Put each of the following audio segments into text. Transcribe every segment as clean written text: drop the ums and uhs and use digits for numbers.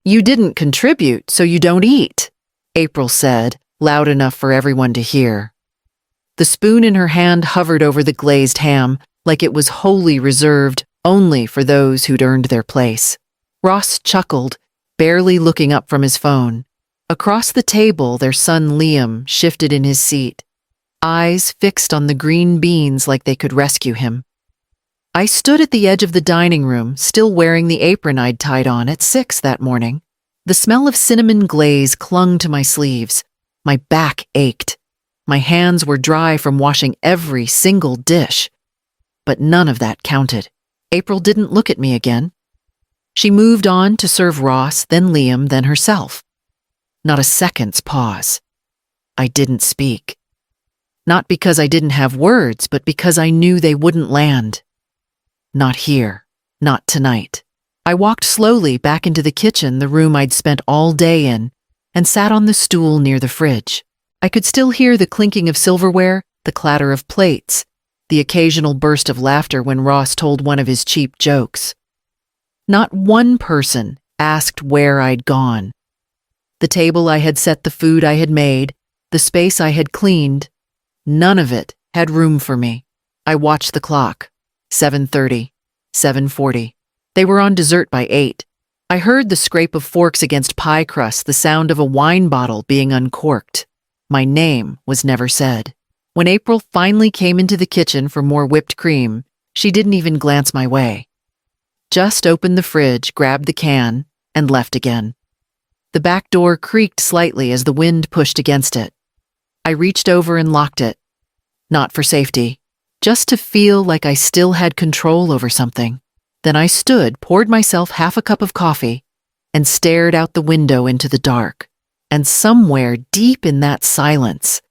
"You didn't contribute, so you don't eat," April said, loud enough for everyone to hear. The spoon in her hand hovered over the glazed ham like it was wholly reserved only for those who'd earned their place. Ross chuckled, barely looking up from his phone. Across the table, their son Liam shifted in his seat, eyes fixed on the green beans like they could rescue him. I stood at the edge of the dining room, still wearing the apron I'd tied on at 6 that morning. The smell of cinnamon glaze clung to my sleeves. My back ached. My hands were dry from washing every single dish. But none of that counted. April didn't look at me again. She moved on to serve Ross, then Liam, then herself. Not a second's pause. I didn't speak. Not because I didn't have words, but because I knew they wouldn't land. Not here. Not tonight. I walked slowly back into the kitchen, the room I'd spent all day in, and sat on the stool near the fridge. I could still hear the clinking of silverware, the clatter of plates, the occasional burst of laughter when Ross told one of his cheap jokes. Not one person asked where I'd gone. The table I had set, the food I had made, the space I had cleaned, none of it had room for me. I watched the clock. 7:30, 7:40. They were on dessert by 8. I heard the scrape of forks against pie crust, the sound of a wine bottle being uncorked. My name was never said. When April finally came into the kitchen for more whipped cream, she didn't even glance my way. Just opened the fridge, grabbed the can, and left again. The back door creaked slightly as the wind pushed against it. I reached over and locked it. Not for safety, just to feel like I still had control over something. Then I stood, poured myself half a cup of coffee, and stared out the window into the dark. And somewhere deep in that silence,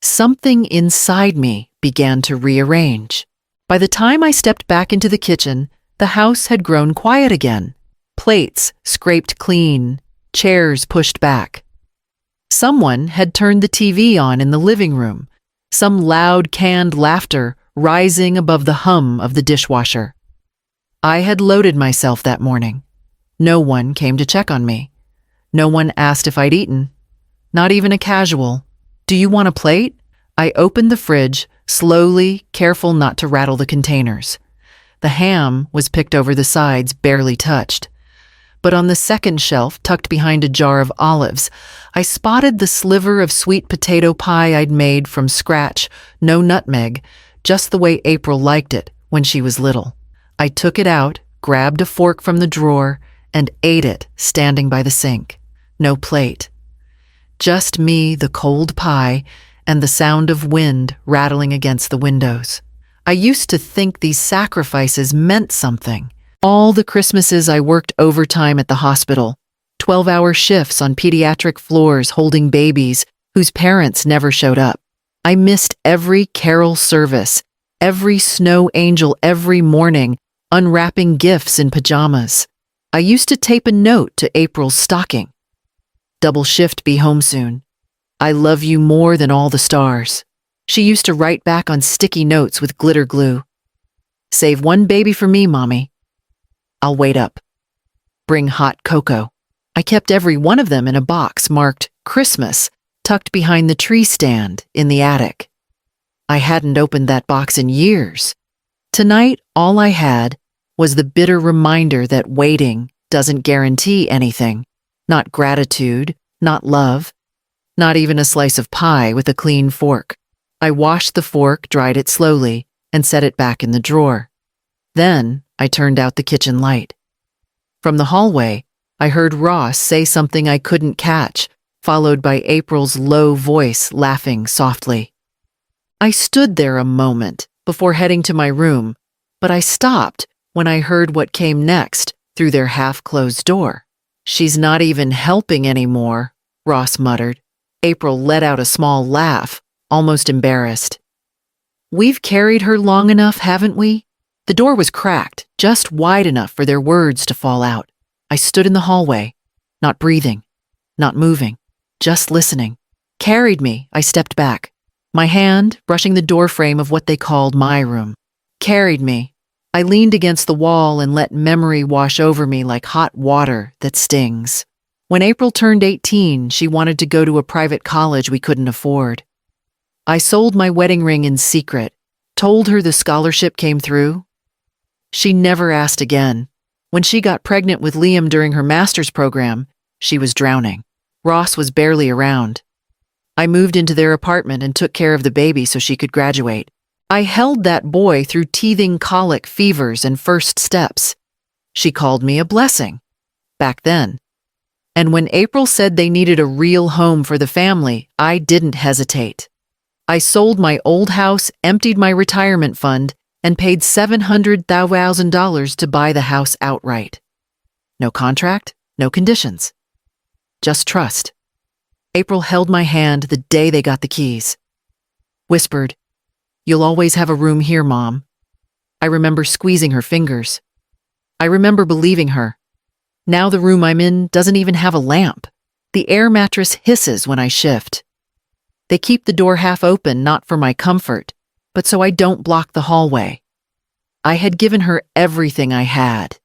something inside me began to rearrange. By the time I stepped back into the kitchen, the house had grown quiet again. Plates scraped clean, chairs pushed back. Someone had turned the TV on in the living room, some loud canned laughter rising above the hum of the dishwasher. I had loaded myself that morning. No one came to check on me. No one asked if I'd eaten. Not even a casual, "Do you want a plate?" I opened the fridge, slowly, careful not to rattle the containers. The ham was picked over the sides, barely touched. But on the second shelf, tucked behind a jar of olives, I spotted the sliver of sweet potato pie I'd made from scratch, no nutmeg, just the way April liked it when she was little. I took it out, grabbed a fork from the drawer, and ate it standing by the sink. No plate. Just me, the cold pie, and the sound of wind rattling against the windows. I used to think these sacrifices meant something. All the Christmases I worked overtime at the hospital, 12-hour shifts on pediatric floors holding babies whose parents never showed up. I missed every carol service, every snow angel every morning, unwrapping gifts in pajamas. I used to tape a note to April's stocking. "Double shift, be home soon. I love you more than all the stars." She used to write back on sticky notes with glitter glue. "Save one baby for me, Mommy. I'll wait up. Bring hot cocoa." I kept every one of them in a box marked Christmas, tucked behind the tree stand in the attic. I hadn't opened that box in years. Tonight, all I had was the bitter reminder that waiting doesn't guarantee anything. Not gratitude, not love, not even a slice of pie with a clean fork. I washed the fork, dried it slowly, and set it back in the drawer. Then I turned out the kitchen light. From the hallway, I heard Ross say something I couldn't catch, followed by April's low voice laughing softly. I stood there a moment before heading to my room, but I stopped when I heard what came next through their half-closed door. "She's not even helping anymore," Ross muttered. April let out a small laugh, almost embarrassed. "We've carried her long enough, haven't we?" The door was cracked, just wide enough for their words to fall out. I stood in the hallway, not breathing, not moving, just listening. "Carried me," I stepped back, my hand brushing the doorframe of what they called my room. "Carried me. I leaned against the wall and let memory wash over me like hot water that stings. When April turned 18, she wanted to go to a private college we couldn't afford. I sold my wedding ring in secret, told her the scholarship came through. She never asked again. When she got pregnant with Liam during her master's program, she was drowning. Ross was barely around. I moved into their apartment and took care of the baby so she could graduate. I held that boy through teething colic fevers and first steps. She called me a blessing. Back then. And when April said they needed a real home for the family, I didn't hesitate. I sold my old house, emptied my retirement fund, and paid $700,000 to buy the house outright. No contract, no conditions. Just trust. April held my hand the day they got the keys. Whispered, "You'll always have a room here, Mom." I remember squeezing her fingers. I remember believing her. Now the room I'm in doesn't even have a lamp. The air mattress hisses when I shift. They keep the door half open, not for my comfort, but so I don't block the hallway. I had given her everything I had.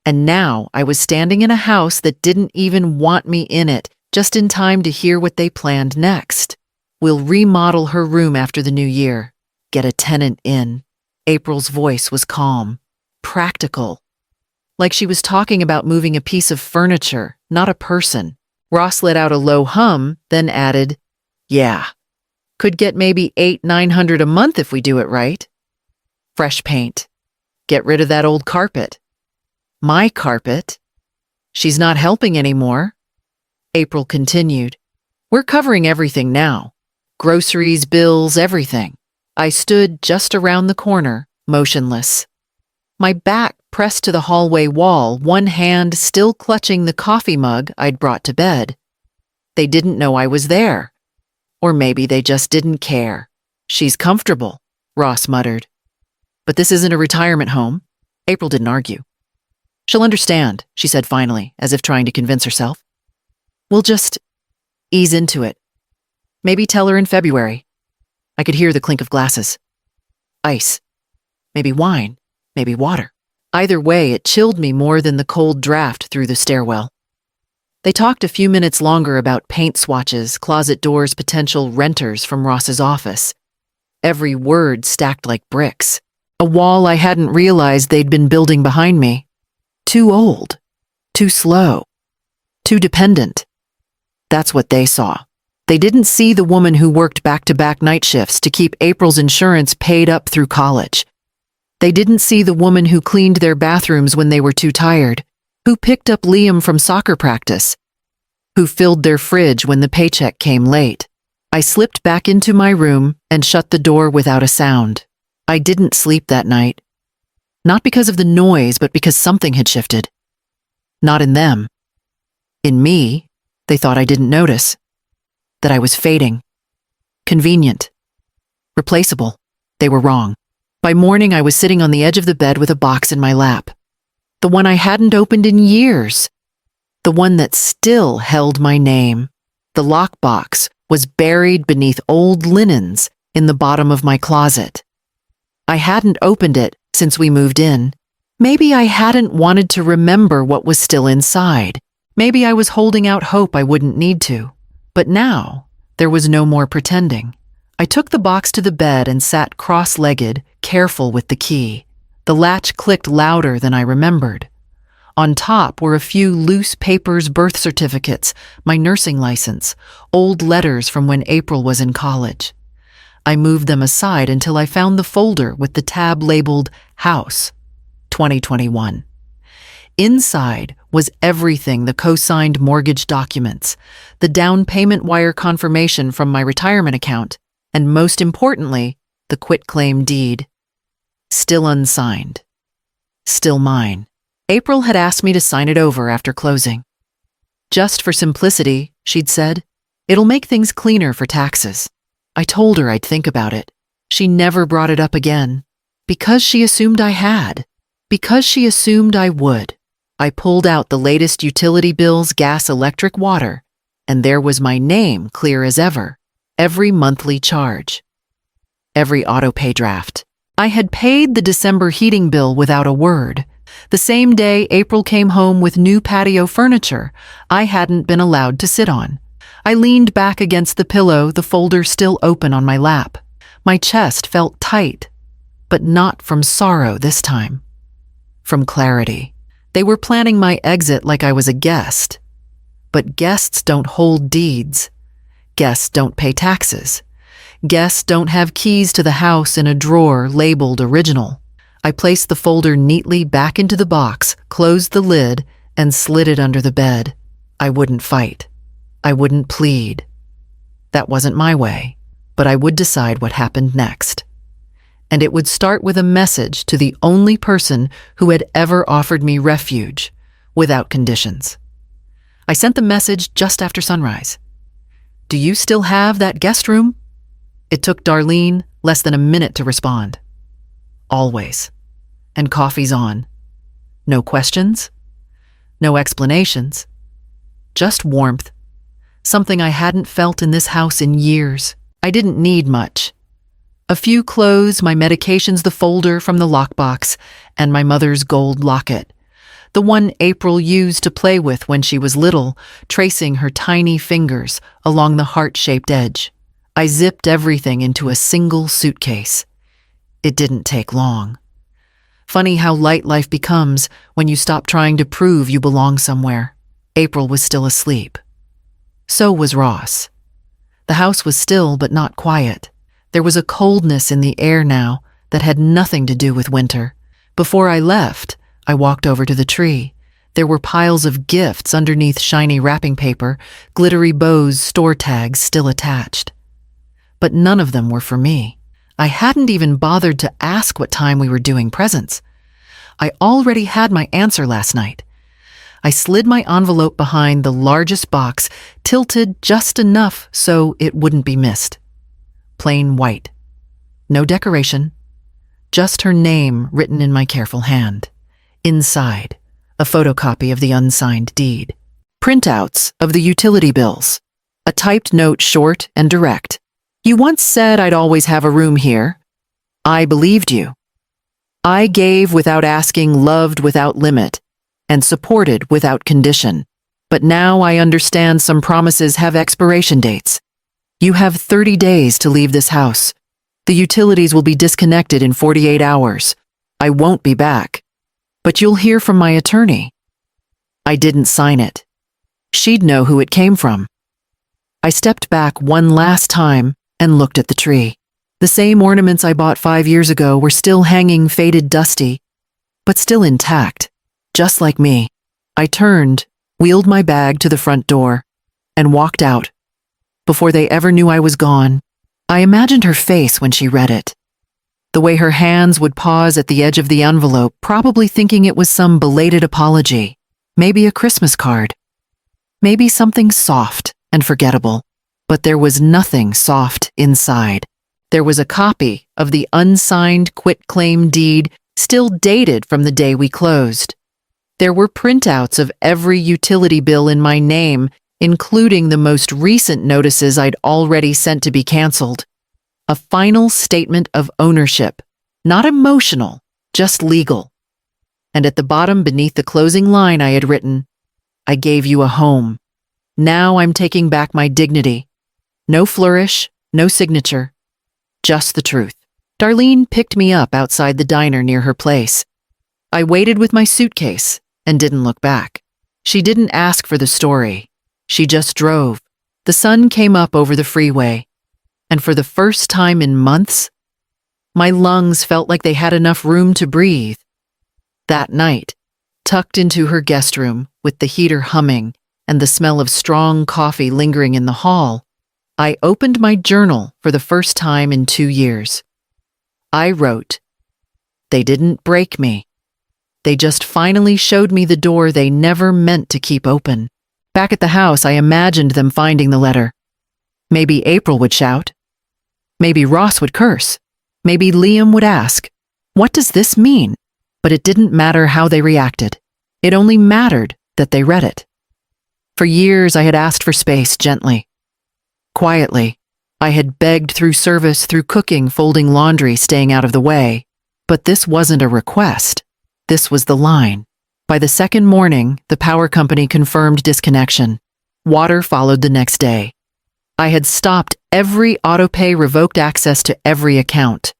And now I was standing in a house that didn't even want me in it, just in time to hear what they planned next. We'll remodel her room after the new year. Get a tenant in. April's voice was calm, practical. Like she was talking about moving a piece of furniture, not a person. Ross let out a low hum, then added, "Yeah. Could get maybe $800–900 a month if we do it right. Fresh paint. Get rid of that old carpet." My carpet? She's not helping anymore. April continued, "We're covering everything now. Groceries, bills, everything." I stood just around the corner, motionless. My back pressed to the hallway wall, one hand still clutching the coffee mug I'd brought to bed. They didn't know I was there. Or maybe they just didn't care. "She's comfortable," Ross muttered. "But this isn't a retirement home." April didn't argue. "She'll understand," she said finally, as if trying to convince herself. "We'll just ease into it. Maybe tell her in February." I could hear the clink of glasses. Ice. Maybe wine. Maybe water. Either way, it chilled me more than the cold draft through the stairwell. They talked a few minutes longer about paint swatches, closet doors, potential renters from Ross's office. Every word stacked like bricks. A wall I hadn't realized they'd been building behind me. Too old. Too slow. Too dependent. That's what they saw. They didn't see the woman who worked back-to-back night shifts to keep April's insurance paid up through college. They didn't see the woman who cleaned their bathrooms when they were too tired, who picked up Liam from soccer practice, who filled their fridge when the paycheck came late. I slipped back into my room and shut the door without a sound. I didn't sleep that night. Not because of the noise, but because something had shifted. Not in them. In me, they thought I didn't notice. That I was fading. Convenient. Replaceable. They were wrong. By morning, I was sitting on the edge of the bed with a box in my lap. The one I hadn't opened in years. The one that still held my name. The lockbox was buried beneath old linens in the bottom of my closet. I hadn't opened it since we moved in. Maybe I hadn't wanted to remember what was still inside. Maybe I was holding out hope I wouldn't need to. But now, there was no more pretending. I took the box to the bed and sat cross-legged, careful with the key. The latch clicked louder than I remembered. On top were a few loose papers, birth certificates, my nursing license, old letters from when April was in college. I moved them aside until I found the folder with the tab labeled House, 2021. Inside was everything: the co-signed mortgage documents, the down payment wire confirmation from my retirement account, and most importantly, the quitclaim deed. Still unsigned. Still mine. April had asked me to sign it over after closing. "Just for simplicity," she'd said. "It'll make things cleaner for taxes." I told her I'd think about it. She never brought it up again. Because she assumed I had. Because she assumed I would. I pulled out the latest utility bills, gas, electric, water, and there was my name clear as ever. Every monthly charge. Every auto-pay draft. I had paid the December heating bill without a word. The same day April came home with new patio furniture I hadn't been allowed to sit on. I leaned back against the pillow, the folder still open on my lap. My chest felt tight, but not from sorrow this time. From clarity. They were planning my exit like I was a guest. But guests don't hold deeds. Guests don't pay taxes. Guests don't have keys to the house in a drawer labeled original. I placed the folder neatly back into the box, closed the lid, and slid it under the bed. I wouldn't fight. I wouldn't plead. That wasn't my way, but I would decide what happened next. And it would start with a message to the only person who had ever offered me refuge, without conditions. I sent the message just after sunrise. "Do you still have that guest room?" It took Darlene less than a minute to respond. "Always. And coffee's on. No questions. No explanations. Just warmth. Something I hadn't felt in this house in years. I didn't need much. A few clothes, my medications, the folder from the lockbox, and my mother's gold locket. The one April used to play with when she was little, tracing her tiny fingers along the heart-shaped edge. I zipped everything into a single suitcase. It didn't take long. Funny how light life becomes when you stop trying to prove you belong somewhere. April was still asleep. So was Ross. The house was still but not quiet. There was a coldness in the air now that had nothing to do with winter. Before I left, I walked over to the tree. There were piles of gifts underneath shiny wrapping paper, glittery bows, store tags still attached. But none of them were for me. I hadn't even bothered to ask what time we were doing presents. I already had my answer last night. I slid my envelope behind the largest box, tilted just enough so it wouldn't be missed. Plain white. No decoration. Just her name written in my careful hand. Inside, a photocopy of the unsigned deed. Printouts of the utility bills. A typed note, short and direct. "You once said I'd always have a room here. I believed you. I gave without asking, loved without limit, and supported without condition. But now I understand some promises have expiration dates. You have 30 days to leave this house. The utilities will be disconnected in 48 hours. I won't be back. But you'll hear from my attorney." I didn't sign it. She'd know who it came from. I stepped back one last time and looked at the tree. The same ornaments I bought 5 years ago were still hanging, faded, dusty, but still intact, just like me. I turned, wheeled my bag to the front door, and walked out. Before they ever knew I was gone, I imagined her face when she read it. The way her hands would pause at the edge of the envelope, probably thinking it was some belated apology, maybe a Christmas card, maybe something soft and forgettable. But there was nothing soft inside. There was a copy of the unsigned quitclaim deed, still dated from the day we closed. There were printouts of every utility bill in my name, including the most recent notices I'd already sent to be canceled. A final statement of ownership, not emotional, just legal. And at the bottom beneath the closing line I had written, "I gave you a home. Now I'm taking back my dignity." No flourish, no signature, just the truth. Darlene picked me up outside the diner near her place. I waited with my suitcase and didn't look back. She didn't ask for the story. She just drove. The sun came up over the freeway, and for the first time in months, my lungs felt like they had enough room to breathe. That night, tucked into her guest room with the heater humming and the smell of strong coffee lingering in the hall, I opened my journal for the first time in 2 years. I wrote, "They didn't break me. They just finally showed me the door they never meant to keep open." Back at the house, I imagined them finding the letter. Maybe April would shout. Maybe Ross would curse. Maybe Liam would ask, "What does this mean?" But it didn't matter how they reacted. It only mattered that they read it. For years, I had asked for space gently. Quietly, I had begged through service, through cooking, folding laundry, staying out of the way. But this wasn't a request. This was the line. By the second morning, the power company confirmed disconnection. Water followed the next day. I had stopped every autopay, revoked access to every account.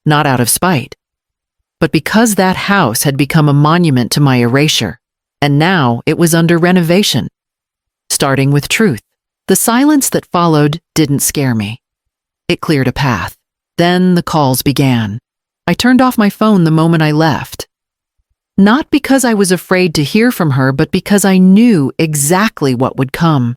Not out of spite, but because that house had become a monument to my erasure, and now it was under renovation. Starting with truth. The silence that followed didn't scare me. It cleared a path. Then the calls began. I turned off my phone the moment I left. Not because I was afraid to hear from her, but because I knew exactly what would come.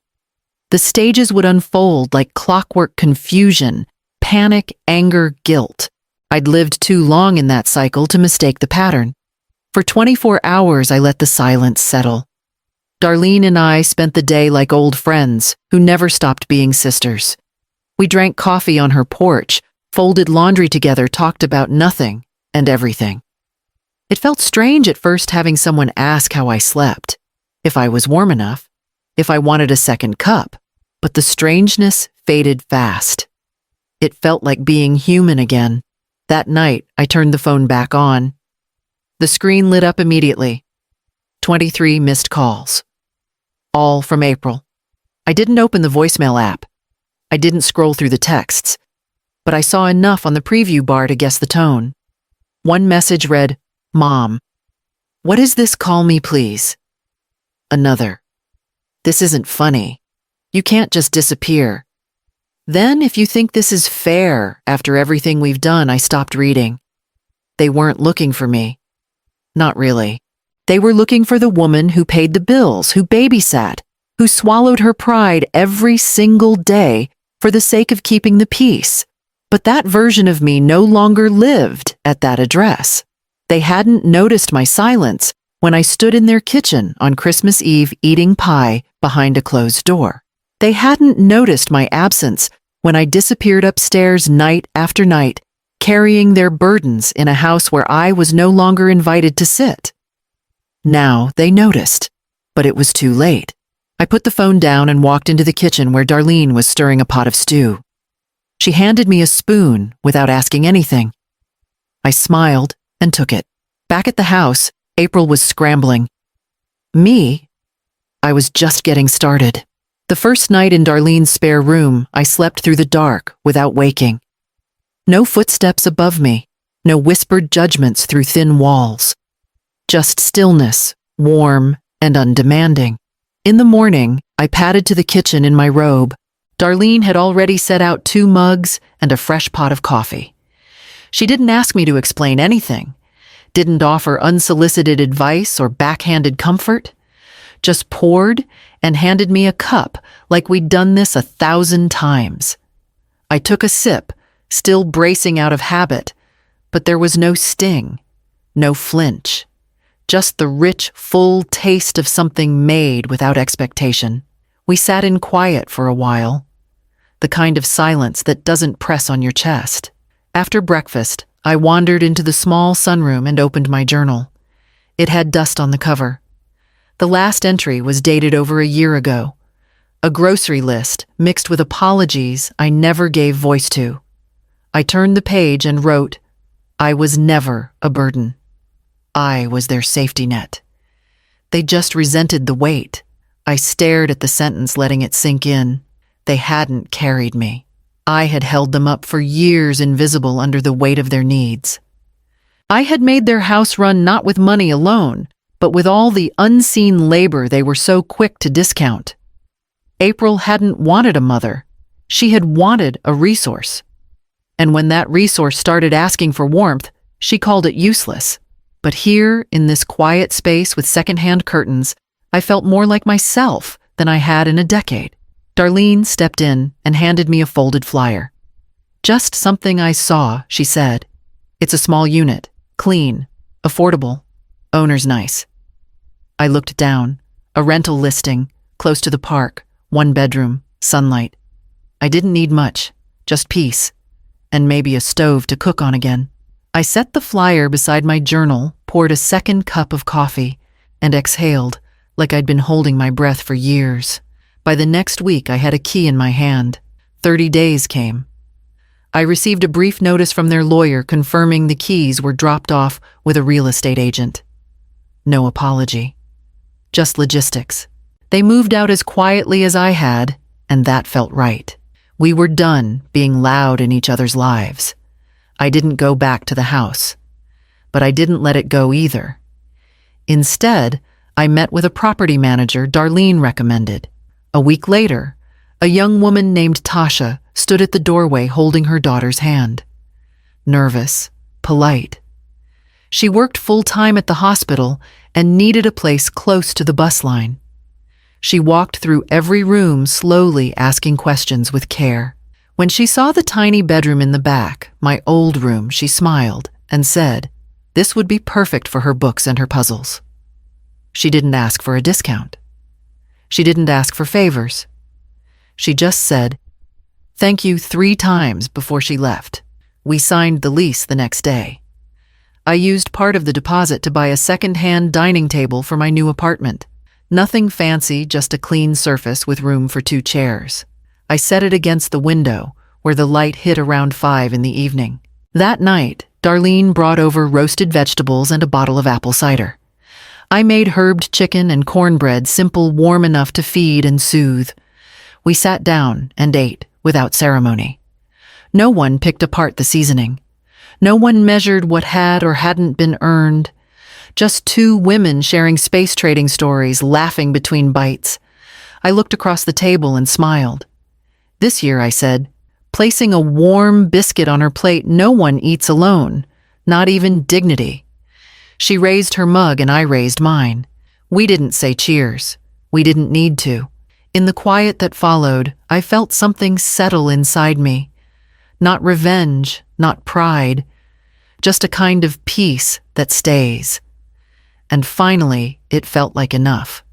The stages would unfold like clockwork: confusion, panic, anger, guilt. I'd lived too long in that cycle to mistake the pattern. For 24 hours, I let the silence settle. Darlene and I spent the day like old friends who never stopped being sisters. We drank coffee on her porch, folded laundry together, talked about nothing and everything. It felt strange at first having someone ask how I slept, if I was warm enough, if I wanted a second cup, but the strangeness faded fast. It felt like being human again. That night, I turned the phone back on. The screen lit up immediately. 23 missed calls. All from April. I didn't open the voicemail app. I didn't scroll through the texts, but I saw enough on the preview bar to guess the tone. One message read, "Mom, what is this? Call me, please." Another, "This isn't funny. You can't just disappear." Then, if you think this is fair, after everything we've done, I stopped reading. They weren't looking for me. Not really. They were looking for the woman who paid the bills, who babysat, who swallowed her pride every single day for the sake of keeping the peace. But that version of me no longer lived at that address. They hadn't noticed my silence when I stood in their kitchen on Christmas Eve eating pie behind a closed door. They hadn't noticed my absence when I disappeared upstairs night after night, carrying their burdens in a house where I was no longer invited to sit. Now they noticed, but it was too late. I put the phone down and walked into the kitchen where Darlene was stirring a pot of stew. She handed me a spoon without asking anything. I smiled and took it. Back at the house, April was scrambling. Me? I was just getting started. The first night in Darlene's spare room, I slept through the dark without waking. No footsteps above me, no whispered judgments through thin walls. Just stillness, warm and undemanding. In the morning, I padded to the kitchen in my robe. Darlene had already set out 2 mugs and a fresh pot of coffee. She didn't ask me to explain anything, didn't offer unsolicited advice or backhanded comfort, just poured and handed me a cup like we'd done this 1,000 times. I took a sip, still bracing out of habit, but there was no sting, no flinch. Just the rich, full taste of something made without expectation. We sat in quiet for a while, the kind of silence that doesn't press on your chest. After breakfast, I wandered into the small sunroom and opened my journal. It had dust on the cover. The last entry was dated over a year ago. A grocery list mixed with apologies I never gave voice to. I turned the page and wrote, "I was never a burden. I was their safety net." They just resented the weight. I stared at the sentence, letting it sink in. They hadn't carried me. I had held them up for years, invisible under the weight of their needs. I had made their house run not with money alone, but with all the unseen labor they were so quick to discount. April hadn't wanted a mother. She had wanted a resource. And when that resource started asking for warmth, she called it useless. But here, in this quiet space with secondhand curtains, I felt more like myself than I had in a decade. Darlene stepped in and handed me a folded flyer. "Just something I saw," she said. "It's a small unit, clean, affordable, owner's nice." I looked down. A rental listing, close to the park, 1 bedroom, sunlight. I didn't need much, just peace, and maybe a stove to cook on again. I set the flyer beside my journal, poured a second cup of coffee, and exhaled like I'd been holding my breath for years. By the next week, I had a key in my hand. 30 days came. I received a brief notice from their lawyer confirming the keys were dropped off with a real estate agent. No apology. Just logistics. They moved out as quietly as I had, and that felt right. We were done being loud in each other's lives. I didn't go back to the house. But I didn't let it go either. Instead, I met with a property manager Darlene recommended. A week later, a young woman named Tasha stood at the doorway holding her daughter's hand. Nervous, polite. She worked full-time at the hospital and needed a place close to the bus line. She walked through every room slowly, asking questions with care. When she saw the tiny bedroom in the back, my old room, she smiled and said this would be perfect for her books and her puzzles. She didn't ask for a discount. She didn't ask for favors. She just said thank you 3 times before she left. We signed the lease the next day. I used part of the deposit to buy a second-hand dining table for my new apartment. Nothing fancy, just a clean surface with room for 2 chairs. I set it against the window, where the light hit around 5 in the evening. That night, Darlene brought over roasted vegetables and a bottle of apple cider. I made herbed chicken and cornbread, simple, warm enough to feed and soothe. We sat down and ate without ceremony. No one picked apart the seasoning. No one measured what had or hadn't been earned. Just 2 women sharing space trading stories, laughing between bites. I looked across the table and smiled. This year, I said, placing a warm biscuit on her plate, no one eats alone, not even dignity. She raised her mug and I raised mine. We didn't say cheers. We didn't need to. In the quiet that followed, I felt something settle inside me. Not revenge, not pride, just a kind of peace that stays. And finally, it felt like enough.